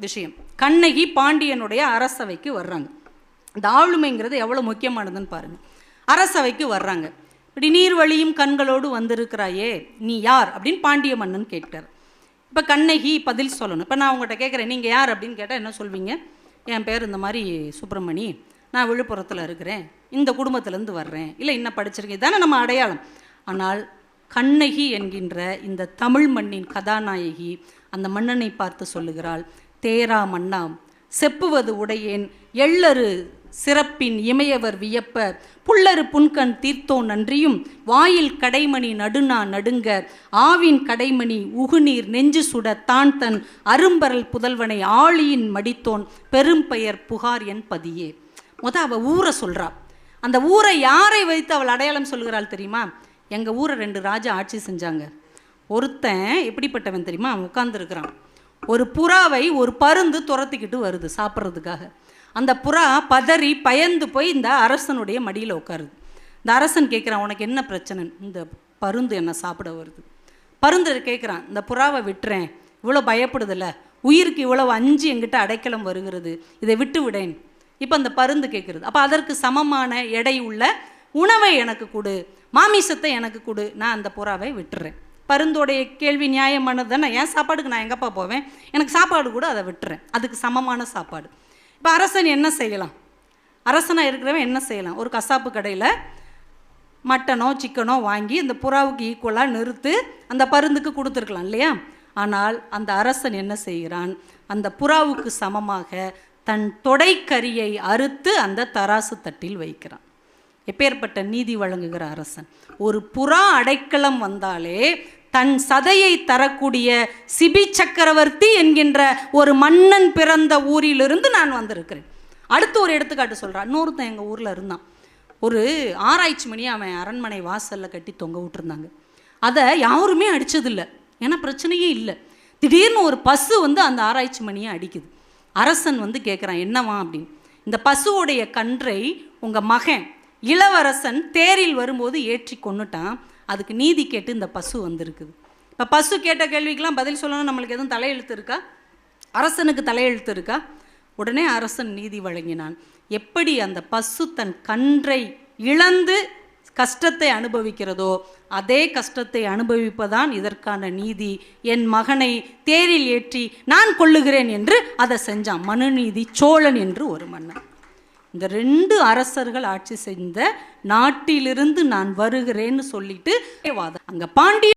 விஷயம். கண்ணகி பாண்டியனுடைய அரசவைக்கு வர்றாங்க. இந்த ஆளுமைங்கிறது எவ்வளோ முக்கியமானதுன்னு பாருங்கள். அரசவைக்கு வர்றாங்க. இப்படி நீர்வழியும் கண்களோடு வந்திருக்கிறாயே, நீ யார் அப்படின்னு பாண்டிய மன்னன் கேட்கிறார். இப்போ கண்ணகி பதில் சொல்லணும். இப்போ நான் உங்கள்கிட்ட கேட்குறேன், நீங்கள் யார் அப்படின்னு கேட்டால் என்ன சொல்வீங்க? என் பேர் இந்த மாதிரி சுப்பிரமணி, நான் விழுப்புரத்தில் இருக்கிறேன், இந்த குடும்பத்திலேருந்து வர்றேன், இல்லை இன்னும் படிச்சிருக்கேன், இதானே நம்ம அடையாளம். ஆனால் கண்ணகி என்கின்ற இந்த தமிழ் மண்ணின் கதாநாயகி அந்த மன்னனை பார்த்து சொல்லுகிறாள், தேரா மன்னா செப்புவது உடையேன் எள்ளரு சிறப்பின் இமையவர் வியப்ப புல்லரு புன்கண் தீர்த்தோ நன்றியும் வாயில் கடைமணி நடுநா நடுங்க ஆவின் கடைமணி உகுநீர் நெஞ்சு சுட தான் தன் அரும்பரல் புதல்வனை ஆழியின் மடித்தோன் பெரும்பெயர் புகார் என் பதியே. அவ ஊரை சொல்றா. அந்த ஊரை யாரை வைத்து அவள் அடையாளம் சொல்கிறாள் தெரியுமா? எங்கள் ஊரை 2 ராஜா ஆட்சி செஞ்சாங்க. ஒருத்தன் எப்படிப்பட்டவன் தெரியுமா? அவன் உட்கார்ந்துருக்கிறான். ஒரு புறாவை ஒரு பருந்து துரத்திக்கிட்டு வருது சாப்பிட்றதுக்காக. அந்த புறா பதறி பயந்து போய் இந்த அரசனுடைய மடியில் உட்காருது. இந்த அரசன் கேட்குறான், உனக்கு என்ன பிரச்சனை? இந்த பருந்து என்ன சாப்பிட வருது. பருந்து கேட்குறான், இந்த புறாவை விட்டுறேன், இவ்வளோ பயப்படுதில்ல, உயிருக்கு இவ்வளவு அஞ்சு என்கிட்ட அடைக்கலம் வருகிறது, இதை விட்டு விடேன். இப்போ அந்த பருந்து கேட்குறது, அப்போ அதற்கு சமமான எடை உள்ள உணவை எனக்கு கொடு, மாமிசத்தை எனக்கு கொடு, நான் அந்த புறாவை விட்டுறேன். பருந்தோடைய கேள்வி நியாயமானது தானே. என் சாப்பாடுக்கு நான் எங்கப்பா போவேன், எனக்கு சாப்பாடு கூட அதை விட்டுறேன், அதுக்கு சமமான சாப்பாடு. இப்போ அரசன் என்ன செய்யலாம்? அரசனாக இருக்கிறவன் என்ன செய்யலாம்? ஒரு கசாப்பு கடையில் மட்டனோ சிக்கனோ வாங்கி அந்த புறாவுக்கு ஈக்குவலாக நிறுத்து அந்த பருந்துக்கு கொடுத்துருக்கலாம் இல்லையா? ஆனால் அந்த அரசன் என்ன செய்கிறான்? அந்த புறாவுக்கு சமமாக தன் தொடைக்கரியை அறுத்து அந்த தராசு தட்டில் வைக்கிறான். எப்பேற்பட்ட நீதி வழங்குகிற அரசன்! ஒரு புறா அடைக்கலம் வந்தாலே தன் சதையை தரக்கூடிய சிபி சக்கரவர்த்தி என்கின்ற ஒரு மன்னன் பிறந்த ஊரிலிருந்து நான் வந்திருக்கிறேன். அடுத்து ஒரு எடுத்துக்காட்டு சொல்கிறான். இன்னொருத்தன் எங்கள் ஊரில் இருந்தான். ஒரு ஆராய்ச்சி மணியை அவன் அரண்மனை வாசலில் கட்டி தொங்க விட்டுருந்தாங்க. அதை யாருமே அடித்ததில்லை, ஏன்னா பிரச்சனையே இல்லை. திடீர்னு ஒரு பசு வந்து அந்த ஆராய்ச்சி மணியை அடிக்குது. அரசன் வந்து கேட்குறான், என்னவா அப்படின்னு. இந்த பசுவோடைய கன்றை உங்கள் மகன் இளவரசன் தேரில் வரும்போது ஏற்றி கொண்டுட்டான், அதுக்கு நீதி கேட்டு இந்த பசு வந்திருக்குது. இப்போ பசு கேட்ட கேள்விக்கெல்லாம் பதில் சொல்லணும், நம்மளுக்கு எதுவும் தலையெழுத்து இருக்கா? அரசனுக்கு தலையெழுத்து இருக்கா? உடனே அரசன் நீதி வழங்கினான். எப்படி அந்த பசு தன் கன்றை இழந்து கஷ்டத்தை அனுபவிக்கிறதோ அதே கஷ்டத்தை அனுபவிப்பதான் இதற்கான நீதி. என் மகனை தேரில் ஏற்றி நான் கொள்ளுகிறேன் என்று அதை செஞ்சான் மனுநீதி சோழன் என்று ஒரு மன்னன். இந்த 2 அரசர்கள் ஆட்சி செய்த நாட்டிலிருந்து நான் வருகிறேன்னு சொல்லிட்டு அங்கே பாண்டிய